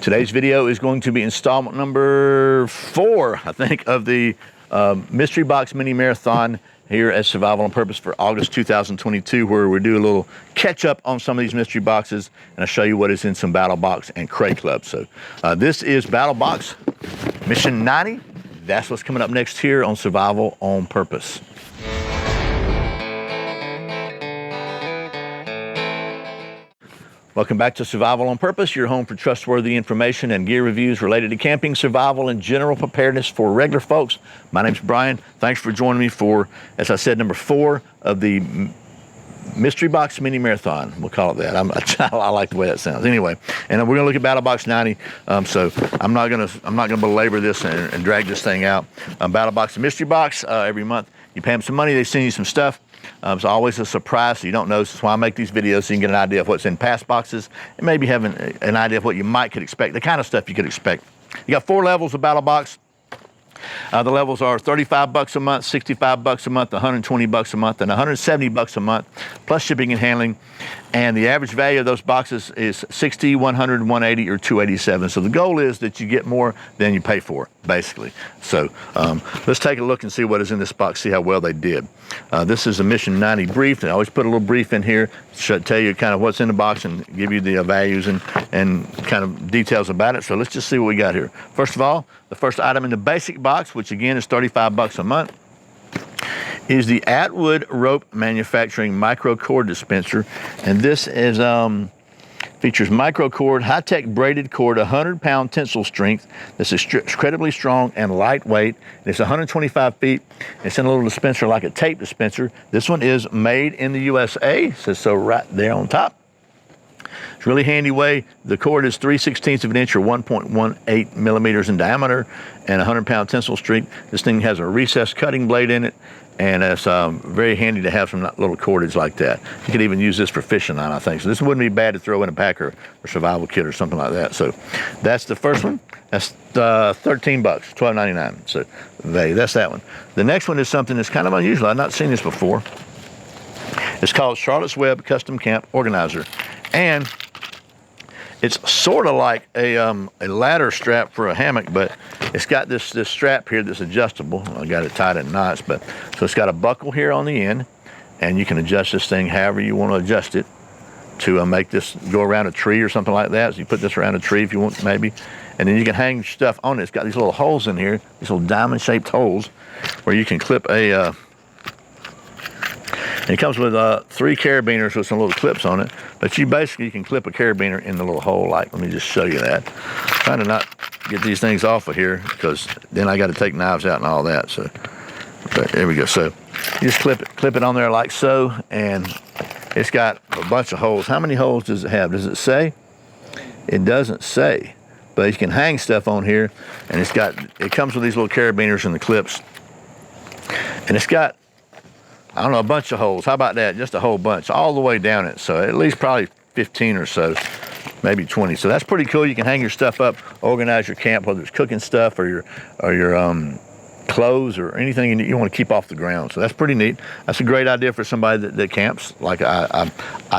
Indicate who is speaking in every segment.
Speaker 1: Today's video is going to be installment number 4, I think, of the Mystery Box Mini Marathon here at Survival on Purpose for August 2022, where we do a little catch up on some of these mystery boxes, and I'll show you what is in some Battlbox and Crate Club. So this is Battlbox Mission 90. That's what's coming up next here on Survival on Purpose. Welcome back to Survival on Purpose, your home for trustworthy information and gear reviews related to camping, survival, and general preparedness for regular folks. My name's Brian. Thanks for joining me for, as I said, number 4 of the Mystery Box Mini Marathon. We'll call it that. I like the way that sounds. Anyway, and we're gonna look at Battlbox 90. So I'm not gonna belabor this and drag this thing out. Battlbox and Mystery Box. Every month you pay them some money, they send you some stuff. It's always a surprise, so you don't know. That's why I make these videos, so you can get an idea of what's in past boxes and maybe have an idea of what you could expect, the kind of stuff you could expect. You got 4 levels of Battlbox. The levels are $35 a month, $65 a month, $120 a month, and $170 a month, plus shipping and handling. And the average value of those boxes is $60, $100, $180, or $287. So the goal is that you get more than you pay for, basically. So let's take a look and see what is in this box, see how well they did. This is a Mission 90 brief. I always put a little brief in here to tell you kind of what's in the box and give you the values and kind of details about it. So let's just see what we got here. First of all, the first item in the basic box, which again is $35 a month, is the Atwood Rope Manufacturing Micro Cord Dispenser. And this is features micro cord, high-tech braided cord, 100-pound tensile strength. This is incredibly strong and lightweight. It's 125 feet. It's in a little dispenser like a tape dispenser. This one is made in the USA. It says so right there on top. It's really handy way. The cord is 3/16 of an inch or 1.18 millimeters in diameter and 100-pound tensile strength. This thing has a recessed cutting blade in it, and it's very handy to have some little cordage like that. You could even use this for fishing on, I think. So this wouldn't be bad to throw in a pack or survival kit or something like that. So that's the first one. That's $13, $12.99. So that's that one. The next one is something that's kind of unusual. I've not seen this before. It's called Charlotte's Web Custom Camp Organizer. And it's sort of like a ladder strap for a hammock, but it's got this strap here that's adjustable. I got it tied in knots, but so it's got a buckle here on the end, and you can adjust this thing however you want to adjust it to make this go around a tree or something like that. So you put this around a tree if you want, maybe, and then you can hang stuff on it. It's got these little holes in here, these little diamond-shaped holes, where you can clip a. It comes with 3 carabiners with some little clips on it, but you can clip a carabiner in the little hole. Like, let me just show you that. I'm trying to not get these things off of here because then I got to take knives out and all that. So, but there we go. So you just clip it on there like so, and it's got a bunch of holes. How many holes does it have? Does it say? It doesn't say, but you can hang stuff on here, and it comes with these little carabiners and the clips, and it's got, I don't know, a bunch of holes. How about that? Just a whole bunch all the way down it. So at least probably 15 or so, maybe 20. So that's pretty cool. You can hang your stuff up, organize your camp, whether it's cooking stuff or your clothes or anything you want to keep off the ground. So that's pretty neat. That's a great idea for somebody that camps like I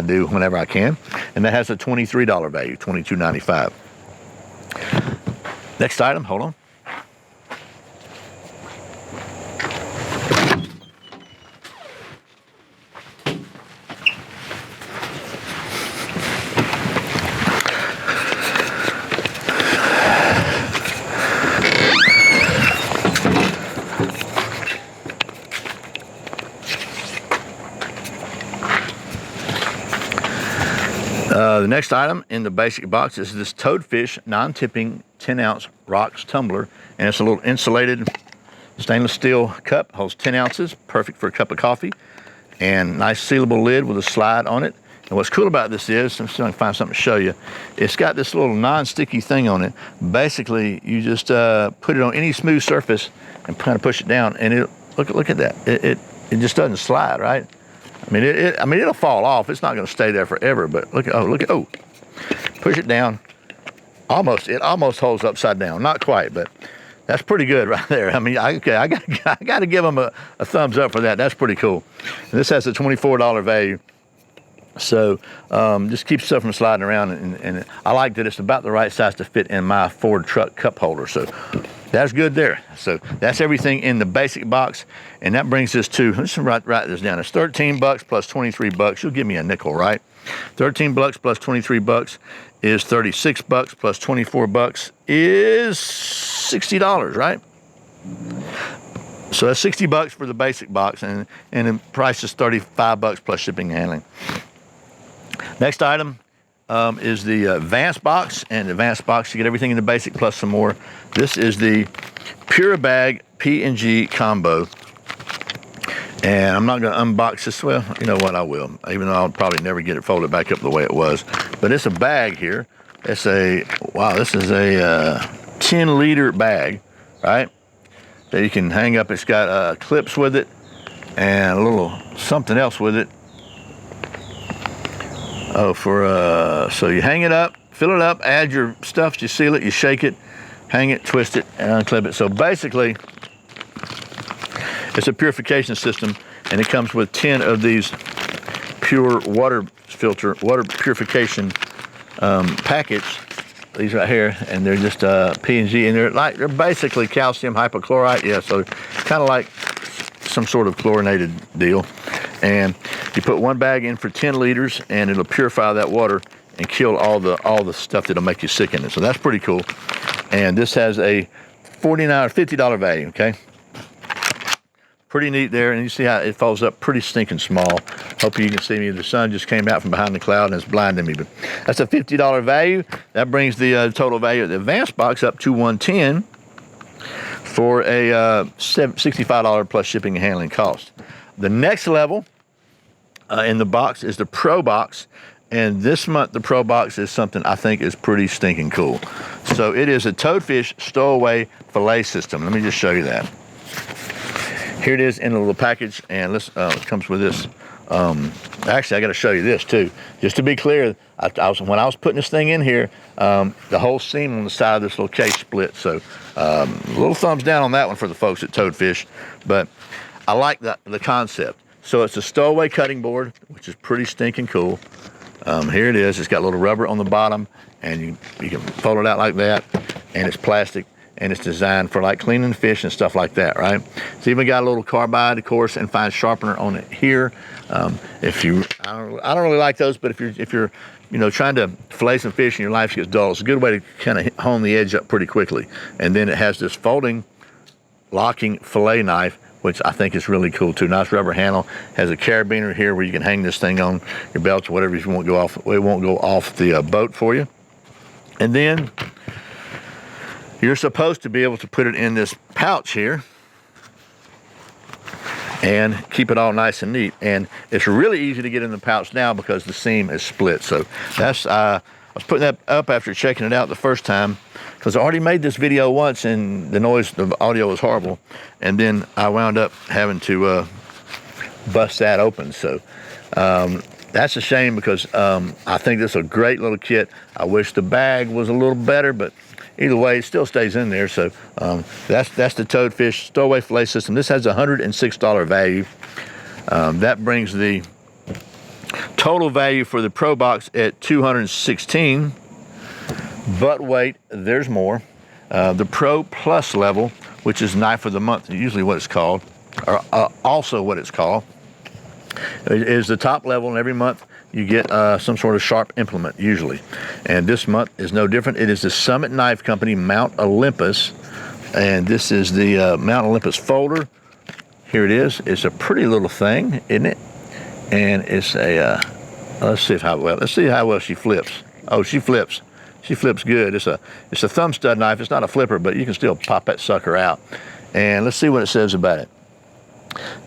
Speaker 1: do whenever I can. And that has a $23 value, $22.95. Next item, hold on. The next item in the basic box is this Toadfish non-tipping 10-ounce rocks tumbler, and it's a little insulated stainless steel cup, holds 10 ounces, perfect for a cup of coffee, and nice sealable lid with a slide on it. And what's cool about this is, I'm still going to find something to show you, it's got this little non-sticky thing on it. Basically, you just put it on any smooth surface and kind of push it down, and look at that. It just doesn't slide, right? I mean, it'll fall off. It's not going to stay there forever. But look at push it down. It almost holds upside down. Not quite, but that's pretty good right there. I mean, I got to give them a thumbs up for that. That's pretty cool. And this has a $24 value. So just keeps stuff from sliding around, and I like that it's about the right size to fit in my Ford truck cup holder. So that's good there. So that's everything in the basic box, and that brings us to, let's write this down. It's $13 plus $23. You'll give me a nickel, right? $13 plus $23 is $36 plus $24 is $60, right? So that's $60 for the basic box, and the price is $35 plus shipping and handling. Next item is the advanced box, and the advanced box, you get everything in the basic plus some more. This is the Bag PNG Combo, and I'm not going to unbox this. Well, you know what, I will, even though I'll probably never get it folded back up the way it was. But it's a bag here. It's a, wow, this is a 10-liter bag, right, that you can hang up. It's got clips with it and a little something else with it. Oh, so you hang it up, fill it up, add your stuff, you seal it, you shake it, hang it, twist it, and unclip it. So basically, it's a purification system, and it comes with 10 of these pure water purification packets. These right here, and they're just PNG, and they're basically calcium hypochlorite. Yeah, so kind of like some sort of chlorinated deal. And you put one bag in for 10 liters, and it'll purify that water and kill all the stuff that'll make you sick in it. So that's pretty cool. And this has a $49 or $50 value. Okay, pretty neat there. And you see how it folds up pretty stinking small. Hope you can see me. The sun just came out from behind the cloud and it's blinding me. But that's a $50 value. That brings the total value of the advanced box up to $110 for a $65 plus shipping and handling cost. The next level in the box is the Pro Box, and this month the Pro Box is something I think is pretty stinking cool. So it is a Toadfish stowaway fillet system. Let me just show you that. Here it is in a little package, and it comes with this. Actually, I got to show you this too. Just to be clear, when I was putting this thing in here, the whole seam on the side of this little case split. So a little thumbs down on that one for the folks at Toadfish. But I like the concept. So it's a stowaway cutting board, which is pretty stinking cool. Here it is. It's got a little rubber on the bottom, and you can fold it out like that, and it's plastic, and it's designed for like cleaning fish and stuff like that, right? It's even got a little carbide, of course, and fine sharpener on it here. I don't really like those, but if you're trying to fillet some fish and your life gets dull, it's a good way to kind of hone the edge up pretty quickly. And then it has this folding, locking fillet knife, which I think is really cool too. Nice rubber handle. Has a carabiner here where you can hang this thing on your belt or whatever if you won't go off. It won't go off the boat for you. And then you're supposed to be able to put it in this pouch here and keep it all nice and neat. And it's really easy to get in the pouch now because the seam is split. So that's I was putting that up after checking it out the first time, because I already made this video once and the audio was horrible, and then I wound up having to bust that open. So that's a shame, because I think this is a great little kit. I wish the bag was a little better, but either way, it still stays in there. So that's the Toadfish stowaway fillet system. This has a $106 value. That brings the total value for the Pro Box at $216. But wait, there's more. The Pro Plus level, which is knife of the month, usually what it's called, or also what it's called, is the top level, and every month you get some sort of sharp implement, usually. And this month is no different. It is the Summit Knife Company Mount Olympus, and this is the Mount Olympus folder. Here it is. It's a pretty little thing, isn't it? And it's a, let's see how well she flips. Oh, she flips. She flips good. It's a thumb stud knife. It's not a flipper, but you can still pop that sucker out. And let's see what it says about it.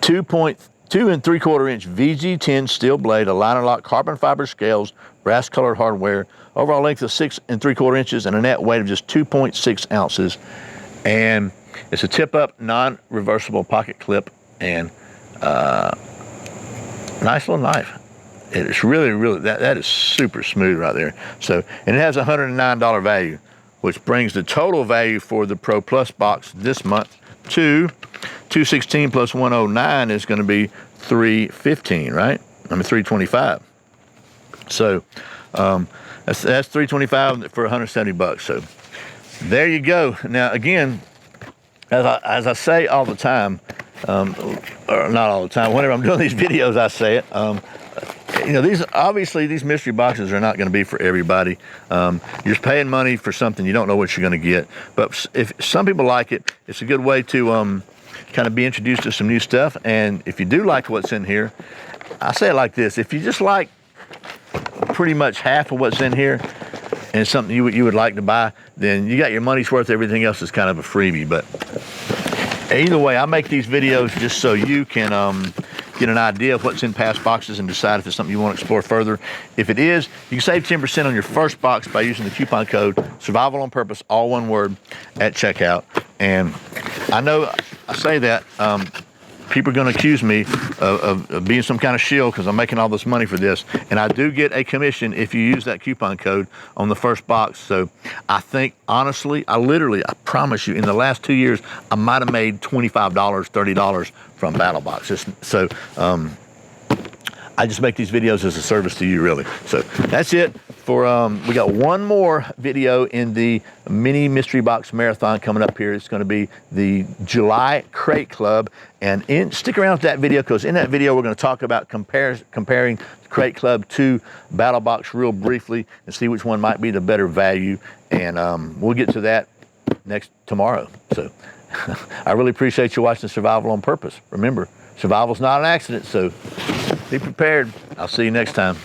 Speaker 1: 2 3/4 inch VG10 steel blade, a liner lock, carbon fiber scales, brass colored hardware, overall length of 6 3/4 inches, and a net weight of just 2.6 ounces. And it's a tip up, non-reversible pocket clip, and nice little knife. It's really, that is super smooth right there. So, and it has a $109 value, which brings the total value for the Pro Plus box this month to $216 plus $109 is going to be $315, right? I mean $325. So that's $325 for $170. So there you go. Now again, as I say all the time, or not all the time, whenever I'm doing these videos, I say it. You know, these mystery boxes are not going to be for everybody. You're paying money for something you don't know what you're going to get. But if some people like it, it's a good way to kind of be introduced to some new stuff. And if you do like what's in here, I say it like this: if you just like pretty much half of what's in here, and it's something you would like to buy, then you got your money's worth. Everything else is kind of a freebie. But either way, I make these videos just so you can get an idea of what's in past boxes and decide if it's something you want to explore further. If it is, you can save 10% on your first box by using the coupon code Survival on Purpose, all one word, at checkout. And I know I say that, people are going to accuse me of being some kind of shill because I'm making all this money for this. And I do get a commission if you use that coupon code on the first box. So I think, honestly, I promise you, in the last 2 years, I might have made $25, $30 from Battlebox. So I just make these videos as a service to you, really. So that's it for, we got one more video in the mini mystery box marathon coming up here. It's going to be the July Crate Club. And stick around with that video, because in that video, we're going to talk about comparing Crate Club to Battlebox real briefly and see which one might be the better value. And we'll get to that tomorrow. So I really appreciate you watching Survival on Purpose. Remember, survival's not an accident, so be prepared. I'll see you next time.